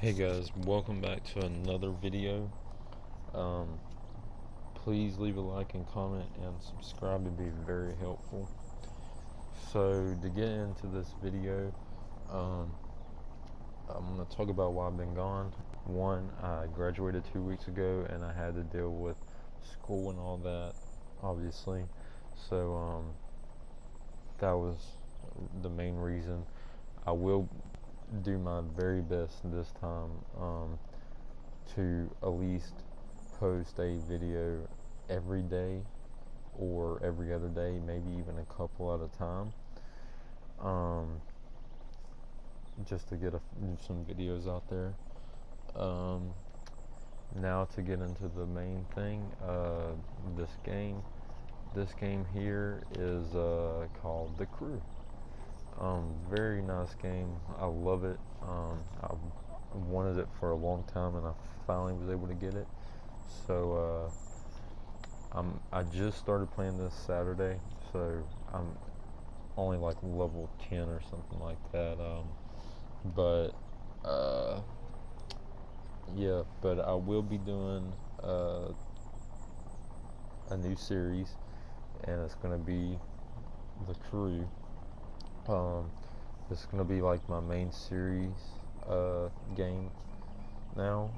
Hey guys, welcome back to another video. Um, Please leave a like and comment and subscribe to be very helpful. So to get into this video, um, I'm going to talk about why I've been gone. One, I graduated 2 weeks ago and I had to deal with school and all that, obviously. So that was the main reason. I will do my very best this time to at least post a video every day or every other day, maybe even a couple at a time, um, just to get some videos out there. Um, Now to get into the main thing, this game. This game here is called The Crew. Very nice game. I love it. I wanted it for a long time, and I finally was able to get it. So I just started playing this Saturday, so I'm only like level 10 or something like that. But uh, yeah, but I will be doing a new series, and it's gonna be The Crew. It's gonna be like my main series game now,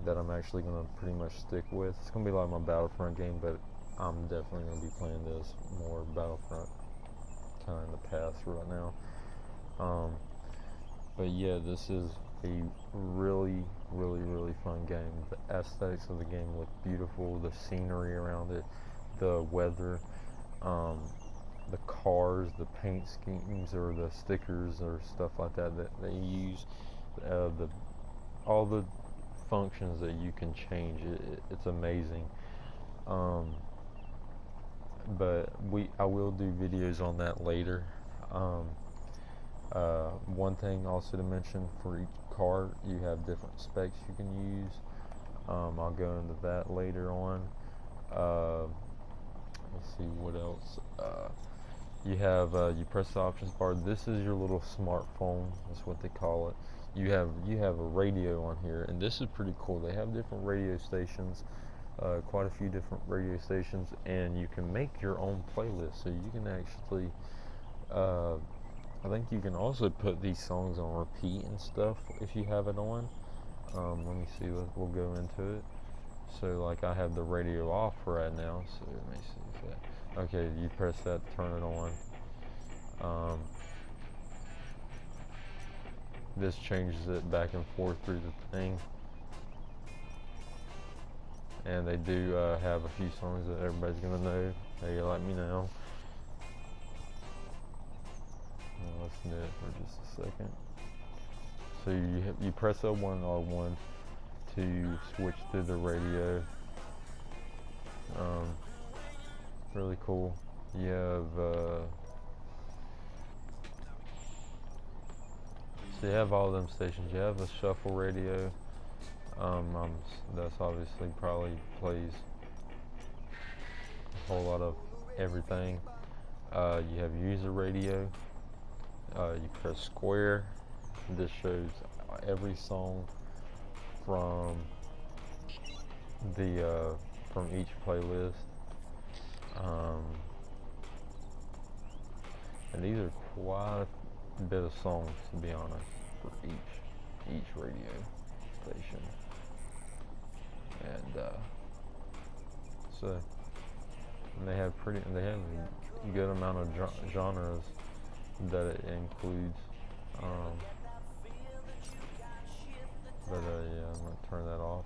that I'm actually gonna pretty much stick with. It's gonna be like my Battlefront game, but I'm definitely gonna be playing this more Battlefront kind of in the past right now. But yeah, this is a really fun game. The aesthetics of the game look beautiful. The scenery around it, the weather, um, the cars, the paint schemes or the stickers or stuff like that that they use, the all the functions that you can change. It's amazing. Um, but I will do videos on that later. Um, One thing also to mention, for each car you have different specs you can use. I'll go into that later on. Let's see what else. You press the options bar. This is your little smartphone. That's what they call it. You have a radio on here, and this is pretty cool. They have different radio stations, quite a few different radio stations, and you can make your own playlist. So you can actually, I think you can also put these songs on repeat and stuff if you have it on. Let me see. We'll go into it. So like I have the radio off right now. So let me see if that. Okay, you press that, turn it on. Um, this changes it back and forth through the thing. And they do have a few songs that everybody's gonna know. They let me know. I'll listen to it for just a second. So you press L1 and R1 to switch to the radio. Really cool. You have so you have all them stations. You have a shuffle radio. That's obviously probably plays a whole lot of everything. You have user radio. You press square. This shows every song from from each playlist. And these are quite a bit of songs, to be honest, for each radio station. And so and they have a good amount of genres that it includes. But yeah, I'm gonna turn that off.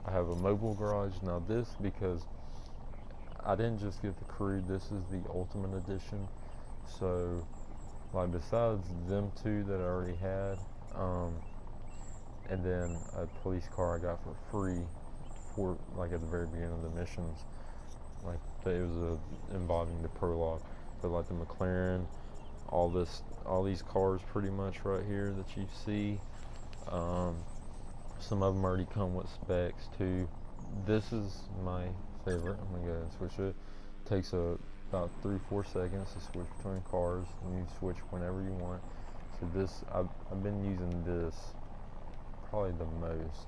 I have a mobile garage now. This, because I didn't just get the Crew. This is the Ultimate Edition. So, like, besides them two that I already had, and then a police car I got for free for, like, at the very beginning of the missions. Like, it was involving the prologue. So, like, the McLaren, all these cars pretty much right here that you see. Some of them already come with specs too. This is my favorite. I'm gonna go ahead and switch it. Takes about 3-4 seconds to switch between cars, and you switch whenever you want. So this, I've been using this probably the most.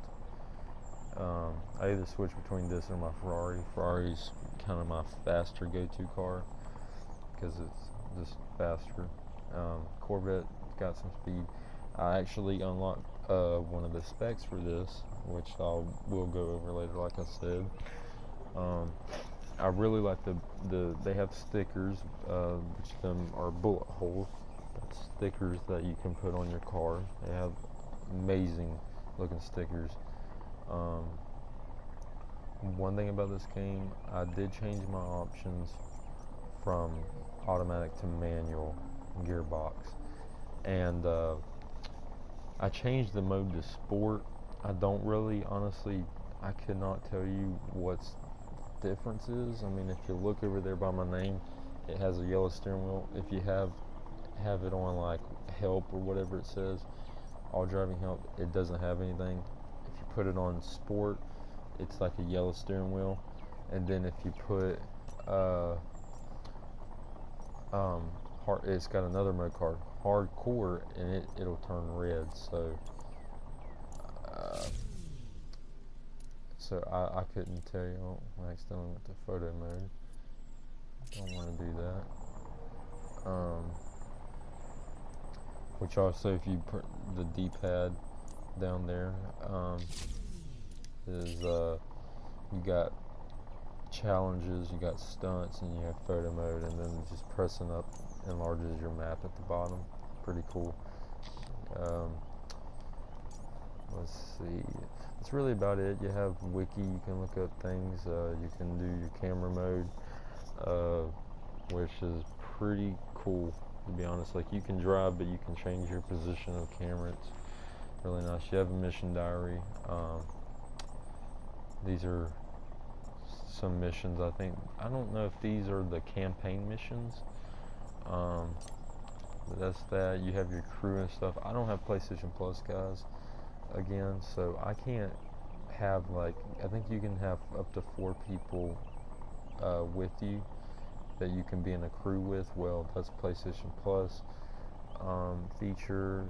I either switch between this or my Ferrari. Ferrari's kind of my faster go-to car because it's just faster. Corvette got some speed. I actually unlocked one of the specs for this, which we'll go over later, like I said. I really like they have stickers, which them are bullet holes. That's stickers that you can put on your car. They have amazing looking stickers. One thing about this game, I did change my options from automatic to manual gearbox, and I changed the mode to sport. I don't really, honestly, I could not tell you what's the difference is. I mean, if you look over there by my name, it has a yellow steering wheel. If you have it on like help or whatever it says, all driving help, it doesn't have anything. If you put it on sport, it's like a yellow steering wheel. And then if you put it's got another mode card, hardcore, and it'll turn red. So I couldn't tell you. Oh, I accidentally went to photo mode. Don't want to do that. Which also, if you put the D-pad down there, is you got challenges, you got stunts, and you have photo mode, and then just pressing up enlarges your map at the bottom. Pretty cool. Let's see, that's really about it. You have wiki, you can look up things, you can do your camera mode, which is pretty cool, to be honest. Like, you can drive, but you can change your position of camera. It's really nice. You have a mission diary. These are some missions. I don't know if these are the campaign missions, but that's that. You have your crew and stuff. I don't have PlayStation Plus, guys, again, so I can't have, like, I think you can have up to 4 people with you that you can be in a crew with. Well, that's PlayStation Plus feature.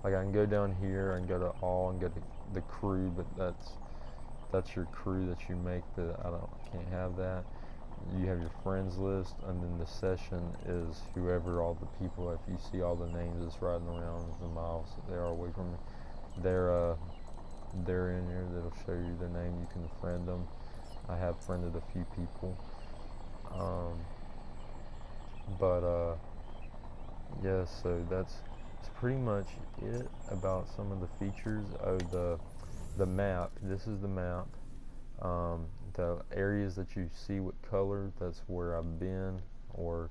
Like, I can go down here and go to all and go to the crew, but that's your crew that you make. That can't have that. You have your friends list, and then the session is whoever, all the people. If you see all the names that's riding around the miles that they are away from me, they're in here. That'll show you their name. You can friend them. I have friended a few people. Yeah, so that's pretty much it about some of the features. Oh, the map. This is the map. The areas that you see with color, that's where I've been, or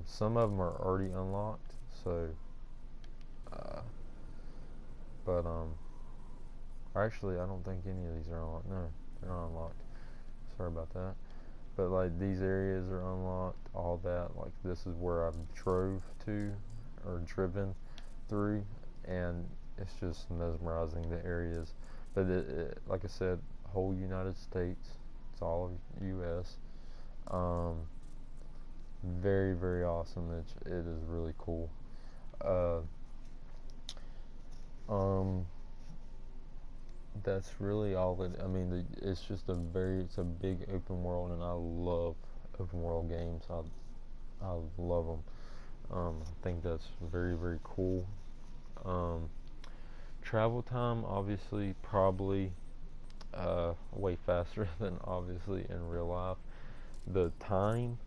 some of them are already unlocked. So, actually, I don't think any of these are unlocked. No, they're not unlocked. Sorry about that. But, like, these areas are unlocked, all that. Like, this is where I've drove to or driven through, and it's just mesmerizing, the areas. But like I said, whole United States, it's all of US. Very, very awesome. It is really cool. That's really all that. I mean, it's just it's a big open world, and I love open world games. I love them. I think that's very, very cool. Travel time, obviously, probably way faster than obviously in real life. The time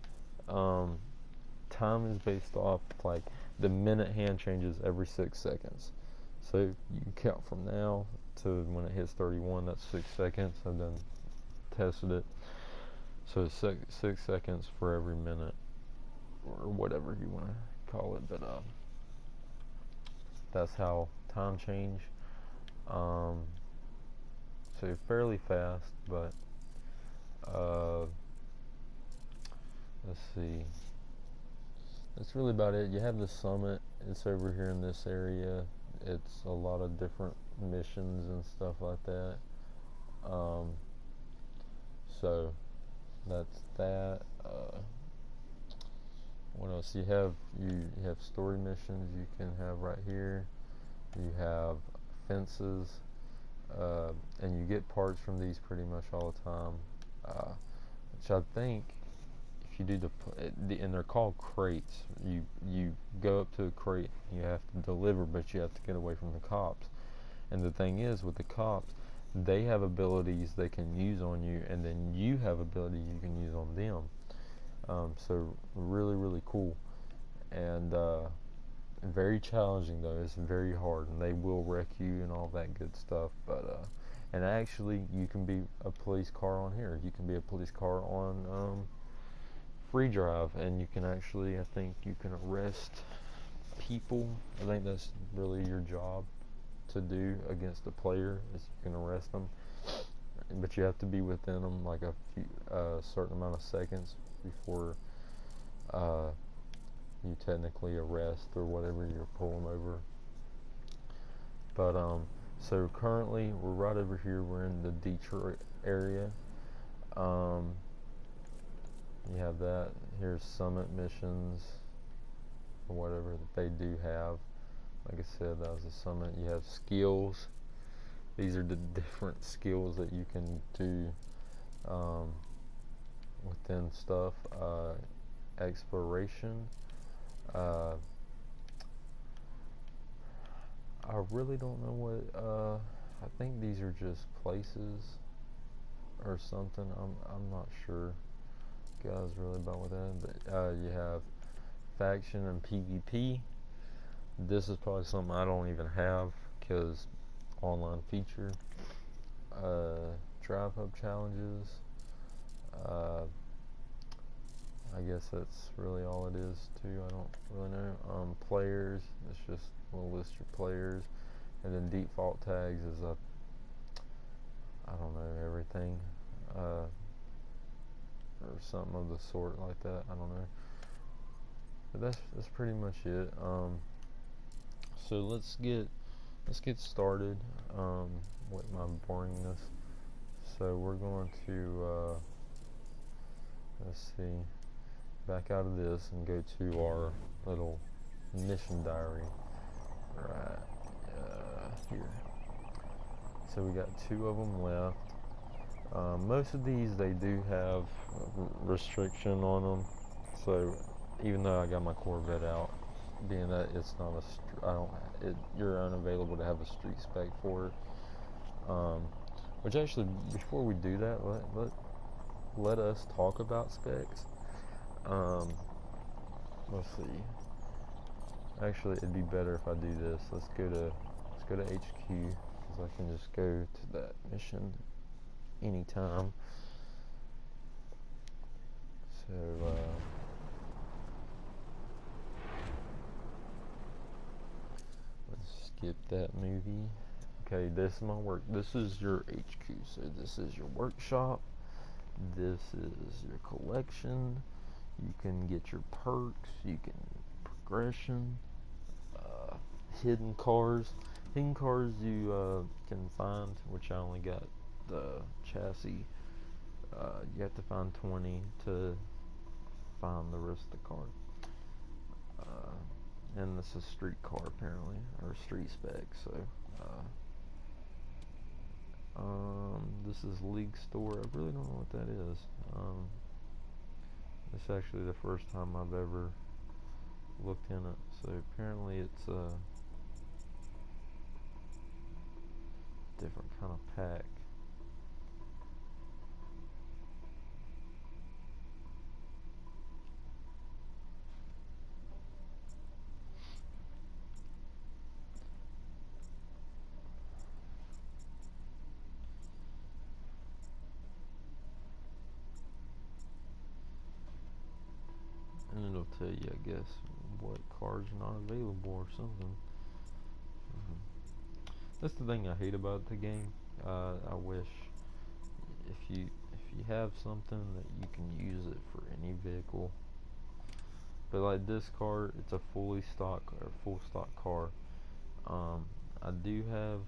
is based off, like, the minute hand changes every 6 seconds. So you can count from now to when it hits 31. That's 6 seconds. I've done tested it. So it's 6 seconds for every minute, or whatever you want to call it. But that's how time change. So fairly fast, but let's see. That's really about it. You have the summit. It's over here in this area. It's a lot of different missions and stuff like that. So that's that. what else? You have story missions you can have right here. You have fences, and you get parts from these pretty much all the time. Which I think if you do and they're called crates. You go up to a crate, you have to deliver, but you have to get away from the cops. And the thing is, with the cops, they have abilities they can use on you, and then you have abilities you can use on them. So really, really cool, and very challenging though. It's very hard, and they will wreck you and all that good stuff. But and actually, you can be a police car on here. You can be a police car on free drive, and you can actually, I think, you can arrest people. I think that's really your job to do against a player, is you can arrest them, but you have to be within them like a certain amount of seconds before you technically arrest or whatever you're pulling over. But so currently we're right over here. We're in the Detroit area. You have that. Here's summit missions or whatever that they do have. Like I said, that was a summit. You have skills. These are the different skills that you can do within stuff. Exploration. I really don't know what. I think these are just places or something. I'm not sure, guys, really about what that is. But you have faction and PvP. This is probably something I don't even have because online feature. Drive hub challenges. I guess that's really all it is too. I don't really know. Players, it's just we'll list your players, and then default tags is I don't know, everything, or something of the sort like that. I don't know, but that's pretty much it. So let's get started with my boringness. So we're going to let's see, back out of this and go to our little mission diary right here. So we got 2 of them left. Most of these, they do have restriction on them. So even though I got my Corvette out, being that it's not you're unavailable to have a street spec for it. Which actually, before we do that, let us talk about specs. Let's see. Actually, it'd be better if I do this. Let's go to HQ, because I can just go to that mission anytime. So let's skip that movie. Okay, this is my work. This is your HQ. So this is your workshop. This is your collection. You can get your perks. You can progression. Hidden cars. Hidden cars you can find, which I only got the chassis. You have to find 20 to find the rest of the car. And this is street car apparently, or street spec. So this is League Store. I really don't know what that is. It's actually the first time I've ever looked in it. So apparently it's a different kind of pack. And it'll tell you, I guess, what cars are not available or something. That's the thing I hate about the game. I wish if you have something that you can use it for any vehicle. But like this car, it's a full stock car. I do have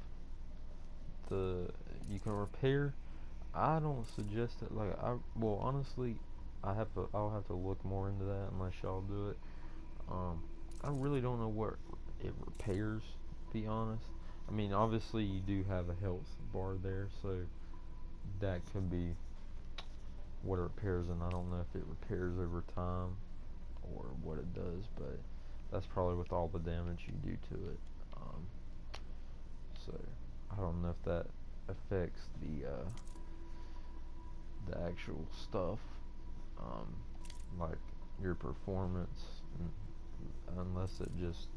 you can repair. I don't suggest it. Well, honestly, I'll have to look more into that unless y'all do it. I really don't know what it repairs, to be honest. I mean, obviously you do have a health bar there, so that could be what it repairs, and I don't know if it repairs over time or what it does, but that's probably with all the damage you do to it. So I don't know if that affects the actual stuff, like your performance, unless it just,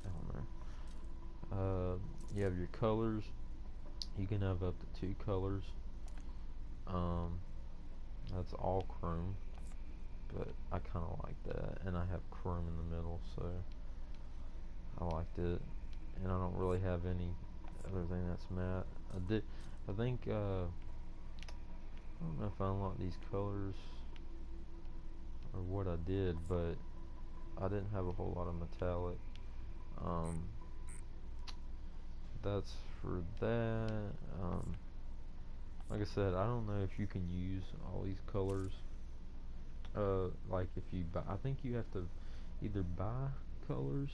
I don't know. You have your colors. You can have up to 2 colors. That's all chrome, but I kind of like that, and I have chrome in the middle, so I liked it. And I don't really have any other thing that's matte. I think I don't know if I unlocked these colors or what I did, but I didn't have a whole lot of metallic. That's for that. Like I said, I don't know if you can use all these colors. Like if you buy, I think you have to either buy colors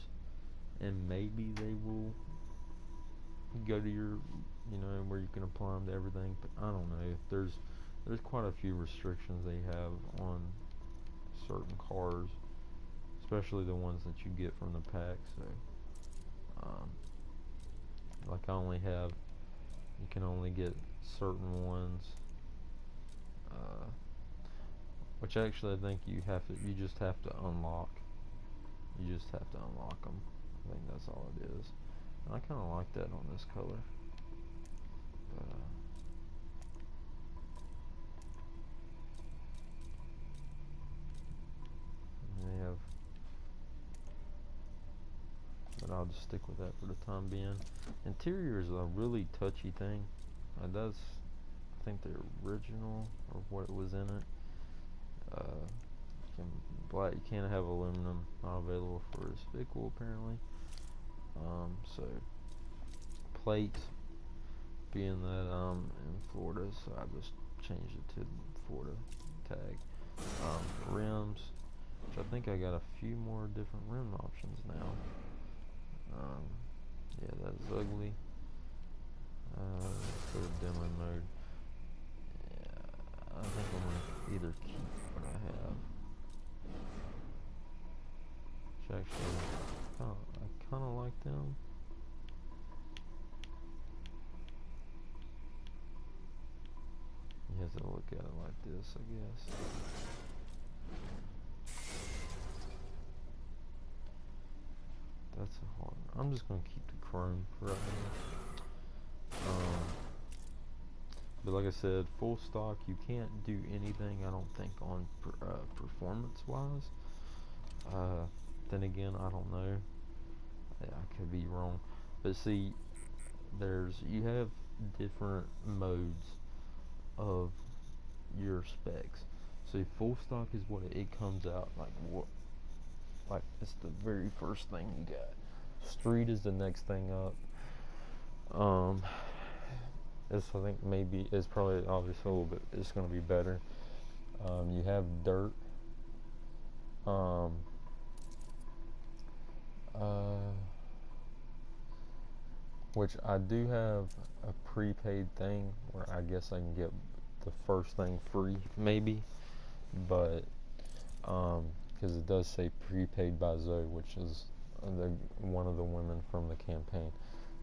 and maybe they will go to your, where you can apply them to everything. But I don't know. There's quite a few restrictions they have on certain cars, especially the ones that you get from the pack. So, like you can only get certain ones. Which actually I think you just have to unlock. You just have to unlock them. I think that's all it is. And I kind of like that on this color. But, they have, but I'll just stick with that for the time being. Interior is a really touchy thing. That's, I think, the original or what was in it. Black, you can't have aluminum, not available for this vehicle apparently. So plate, being that I'm in Florida, so I just changed it to Florida tag. Rims, which I think I got a few more different rim options now. Yeah, that's ugly. Let's go to demo mode. Yeah, I think I'm gonna either keep what I have. Which actually, I kind of like them. You have to look at it like this, I guess. That's a hard one. I'm just going to keep the chrome for right now. But like I said, full stock, you can't do anything, I don't think, on performance-wise. Then again, I don't know. I could be wrong. But see, you have different modes of your specs. So full stock is what it comes out like it's the very first thing you got. Street is the next thing up. I think maybe it's probably obviously a little bit. It's going to be better. You have dirt. Which I do have a prepaid thing where I guess I can get the first thing free, maybe, but because it does say prepaid by Zoe, which is one of the women from the campaign.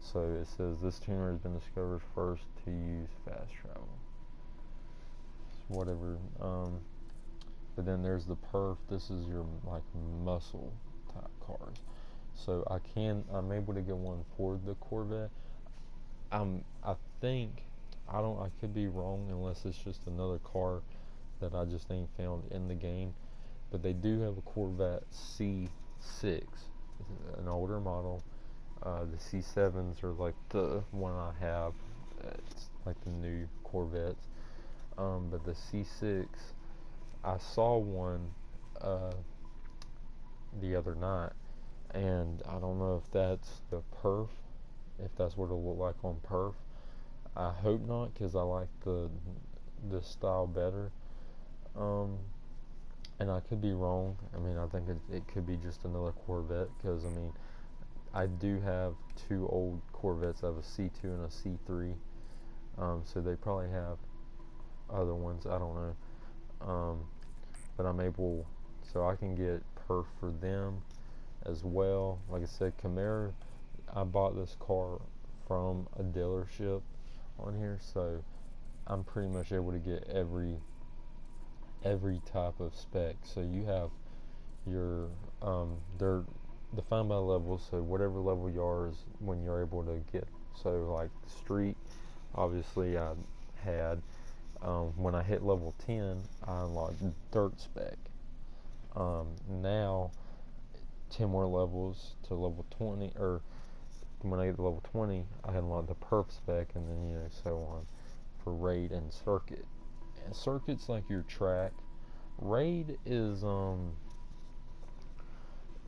So it says this tuner has been discovered first to use fast travel. Whatever. But then there's the perf. This is your like muscle type cars. So I'm able to get one for the Corvette. I think, I could be wrong unless it's just another car that I just ain't found in the game. But they do have a Corvette C6, an older model. The C7s are like the one I have. It's like the new Corvettes. But the C6, I saw one the other night, and I don't know if that's the perf, if that's what it'll look like on perf. I hope not, because I like the style better. and I could be wrong. I mean, I think it could be just another Corvette, because I mean, I do have two old Corvettes. I have a C2 and a C3, so they probably have other ones. I don't know, but I'm able, so I can get perf for them as well. Like I said, Camaro, I bought this car from a dealership on here, so I'm pretty much able to get every type of spec. So you have your they're defined by levels, so whatever level you are is when you're able to get. So like street, obviously I had, when I hit level 10 I unlocked dirt spec. Now 10 more levels to level 20, or when I get to level 20 I unlocked the perf spec, and then so on for raid and circuit. And circuit's like your track. Raid is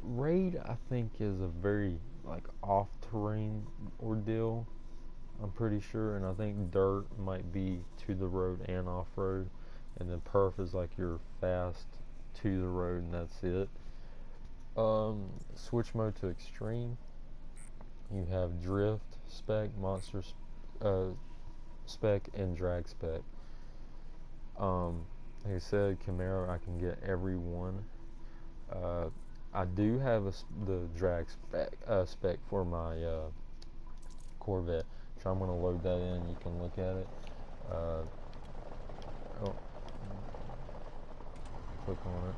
raid I think is a very like off terrain ordeal, I'm pretty sure, and I think dirt might be to the road and off road, and then perf is like your fast to the road, and that's it. Switch mode to extreme, you have drift spec, monster spec, and drag spec. Like I said, Camaro, I can get every one. I do have the drag spec for my Corvette, so I'm going to load that in. You can look at it. Click on it.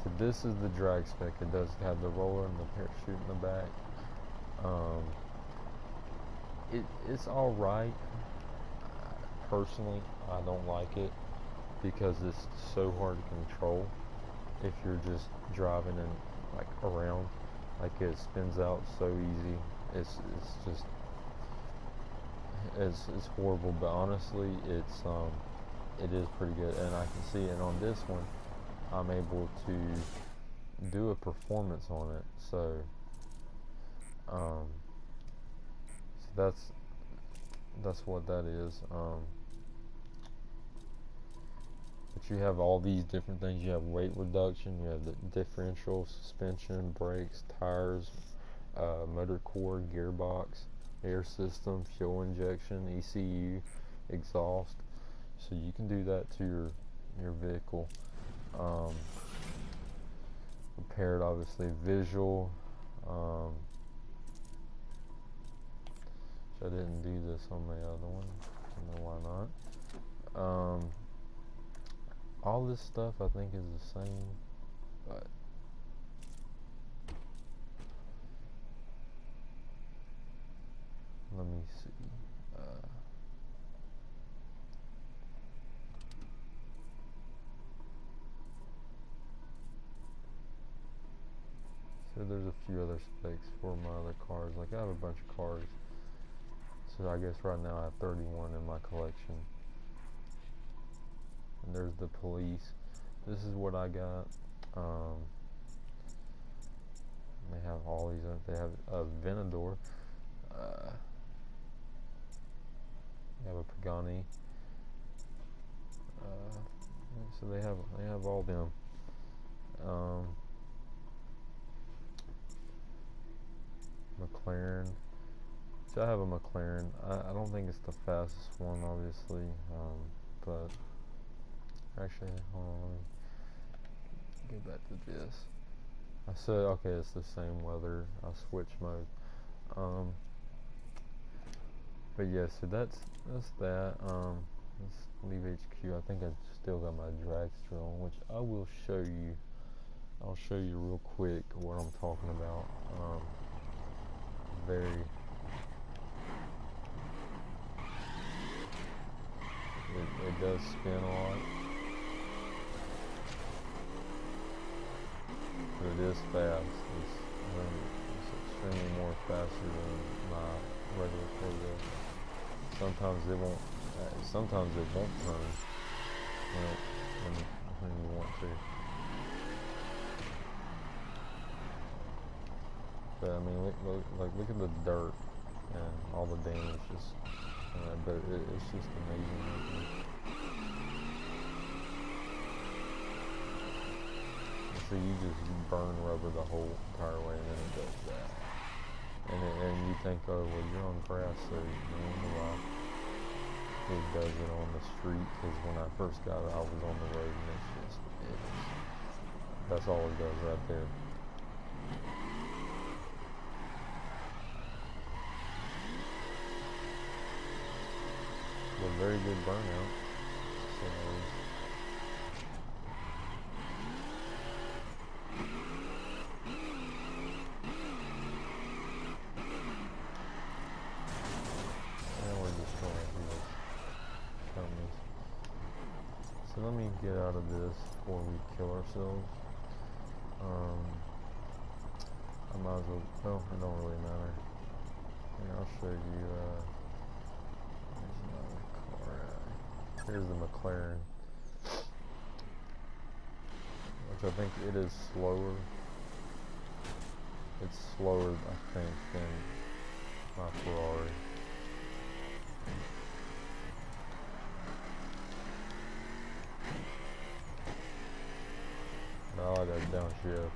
So this is the drag spec. It does have the roller and the parachute in the back. It's all right. Personally, I don't like it because it's so hard to control if you're just driving and like around. Like it spins out so easy. It's just it's horrible. But honestly, it is pretty good, and I can see it on this one. I'm able to do a performance on it. So that's what that is. But you have all these different things. You have weight reduction, you have the differential, suspension, brakes, tires, motor core, gearbox, air system, fuel injection, ECU, exhaust. So you can do that to your vehicle. Prepared, obviously, visual. I didn't do this on my other one. I don't know why not. All this stuff I think is the same, but let me see. So there's a few other specs for my other cars. Like I have a bunch of cars. So I guess right now I have 31 in my collection. And there's the police. This is what I got. They have all these. They have a Venador. They have a Pagani. So they have all them. McLaren. So I have a McLaren. I don't think it's the fastest one, obviously, but actually, hold on, let me get back to this. I said, okay, it's the same weather. I'll switch mode. But yeah, so that's that. Let's leave HQ. I think I still got my dragster on, which I will show you. I'll show you real quick what I'm talking about. It does spin a lot, but it is fast. It's extremely more faster than my regular Corvette. Sometimes it won't turn when you want to. But I mean, look at the dirt and all the damage. But it's just amazing. So you just burn rubber the whole entire way, and then it does that. And you think, oh well, you're on grass, so you know why it does it on the street. Because when I first got it, I was on the road, and that's all it does right there. But very good burnout. So, so let me get out of this before we kill ourselves. I might as well, it don't really matter. Here, I'll show you, there's another car. Here's the McLaren, which I think it is slower. It's slower, I think, than my Ferrari. I like that downshift.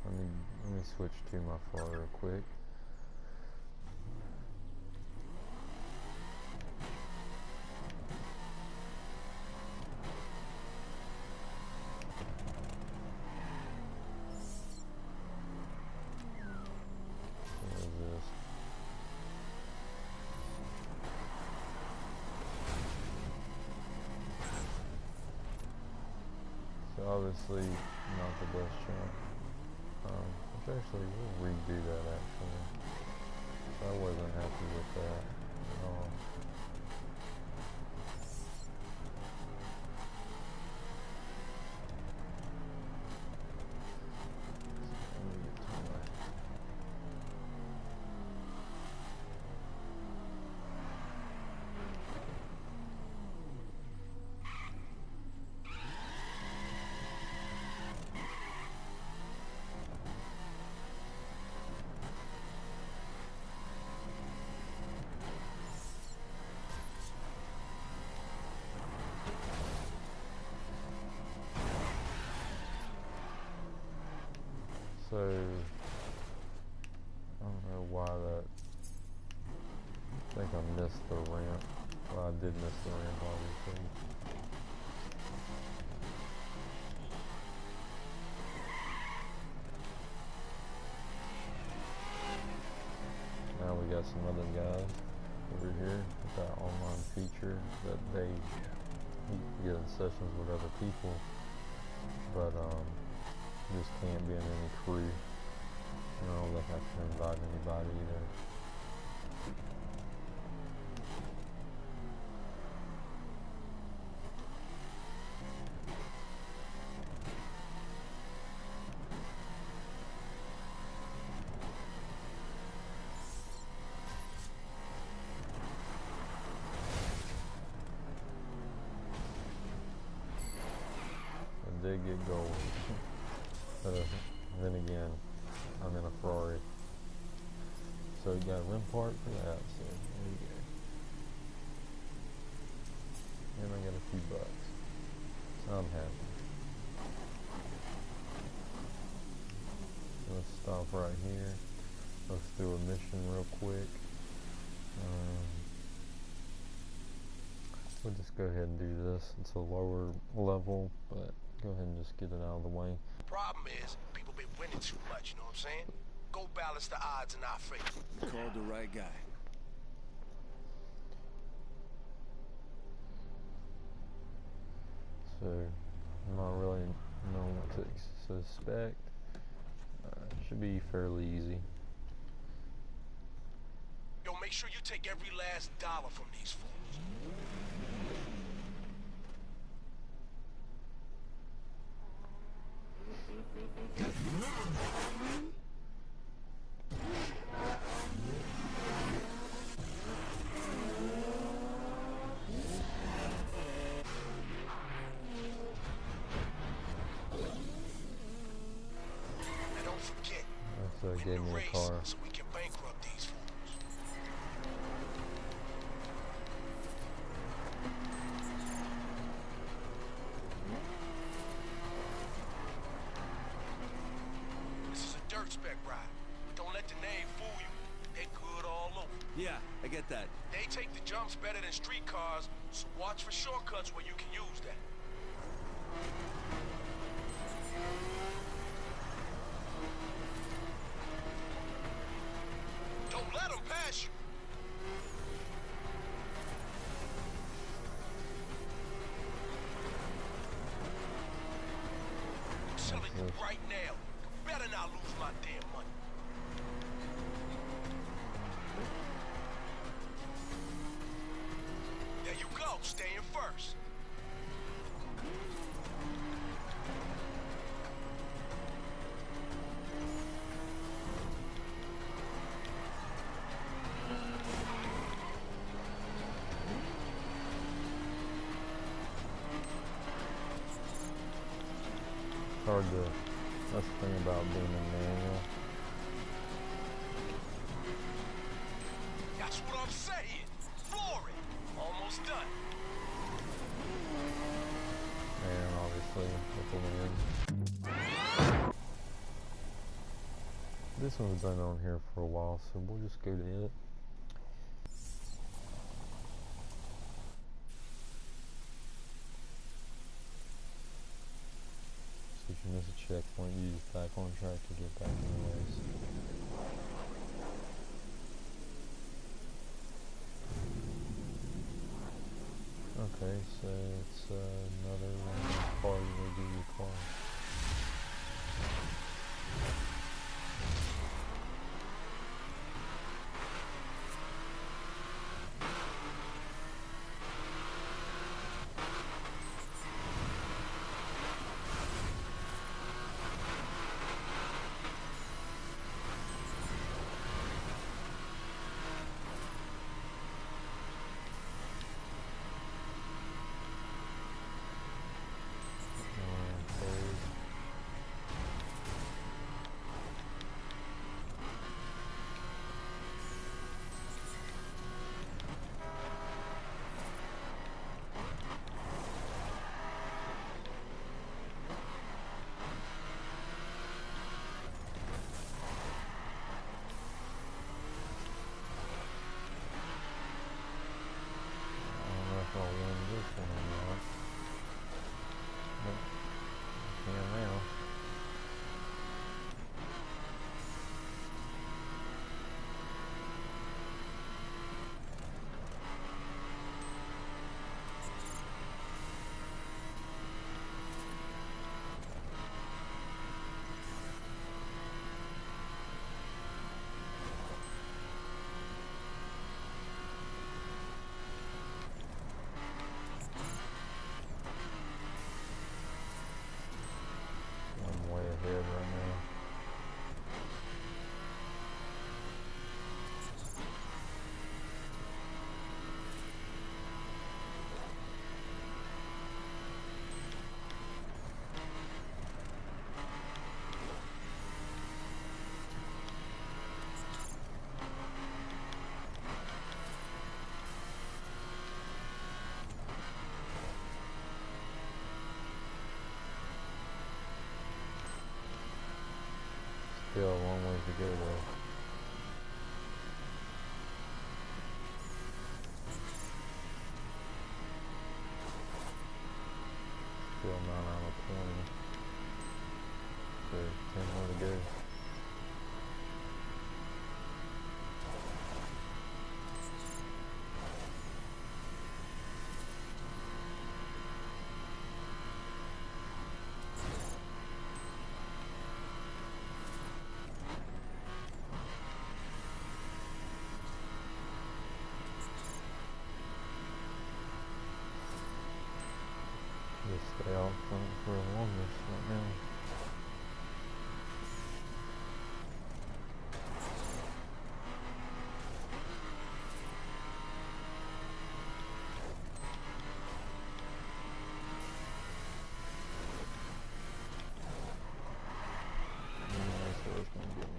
Let me switch to my Ferrari real quick. Obviously not the best jump. Which actually we'll redo that actually. I wasn't happy with that at all. So, I don't know why that, I think I missed the ramp. Well, I did miss the ramp, obviously. Now we got some other guys over here with that online feature that they get in sessions with other people, but just can't be in any crew. I don't think I can invite anybody either. I did get gold. Then again, I'm in a Ferrari. So you got a rim part for that, so there you go. And I got a few bucks. So I'm happy. So let's stop right here. Let's do a mission real quick. We'll just go ahead and do this. It's a lower level, but go ahead and just get it out of the way. Problem is, people been winning too much, you know what I'm saying? Go balance the odds in our favor. You called the right guy. So, I'm not really knowing what to suspect. Should be fairly easy. Yo, make sure you take every last dollar from these fools. So it gave me a car. So we can the name fool you. They're good all over. Yeah, I get that. They take the jumps better than street cars, so watch for shortcuts where you can use that. Don't let them pass you. I'm telling you right now, you better not lose my damn money. There you go, staying first. Hard to, that's the thing about being a manual. That's what I'm saying. Floor it. Almost done. And obviously with the wind. This one's been on here for a while, so we'll just go to it. So if you miss a checkpoint, use back on track to get back in the race. Okay, so it's another one of those cars where they give you a car. I'll win this one or not. But I can now. I'm way ahead right now. Still a long ways to go though. Still 9 out of 20. So 10 more to go. Just stay out front for the longest right now. That's what it's gonna give me.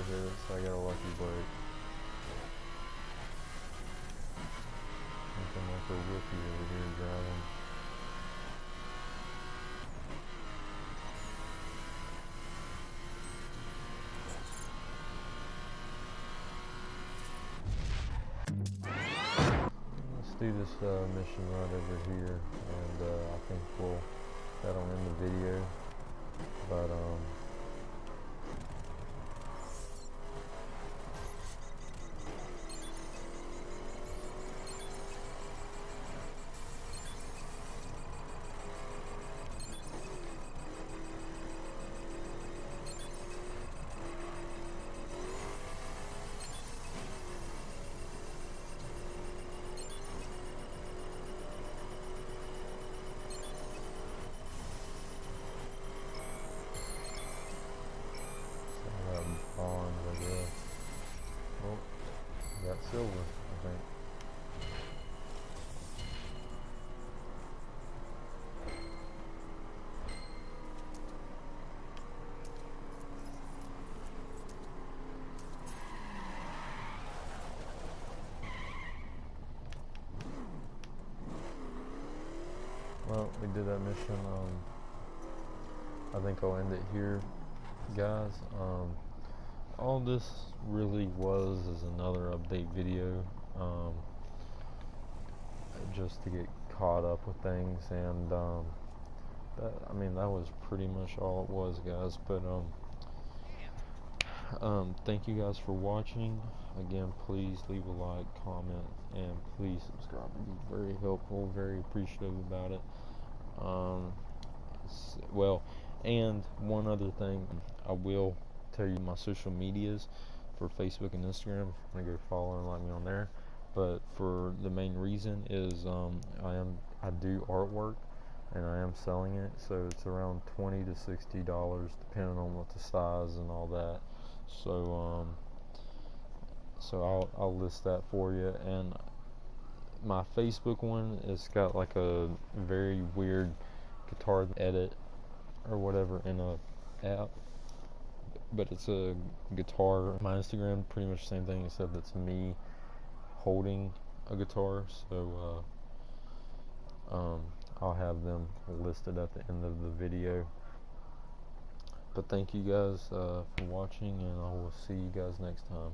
hit it, so I got a lucky break. Looking like a rookie over here driving. Let's do this mission right over here, and I think that'll end the video. But bonds, I guess. Oh, got silver, I think. Well, we did that mission. I think I'll end it here, guys. All this really was is another update video, just to get caught up with things, and that was pretty much all it was, guys. But thank you guys for watching. Again, please leave a like, comment, and please subscribe. It'd be very helpful, very appreciative about it. Well, and one other thing, I will tell you my social medias for Facebook and Instagram. If you want to go follow and like me on there. But for the main reason is I do artwork, and I am selling it, so it's around $20 to $60 depending on what the size and all that. So I'll list that for you. And my Facebook one, it's got like a very weird guitar edit or whatever in a app, but it's a guitar. My Instagram, pretty much the same thing, except it's me holding a guitar. So I'll have them listed at the end of the video. But thank you guys for watching, and I will see you guys next time.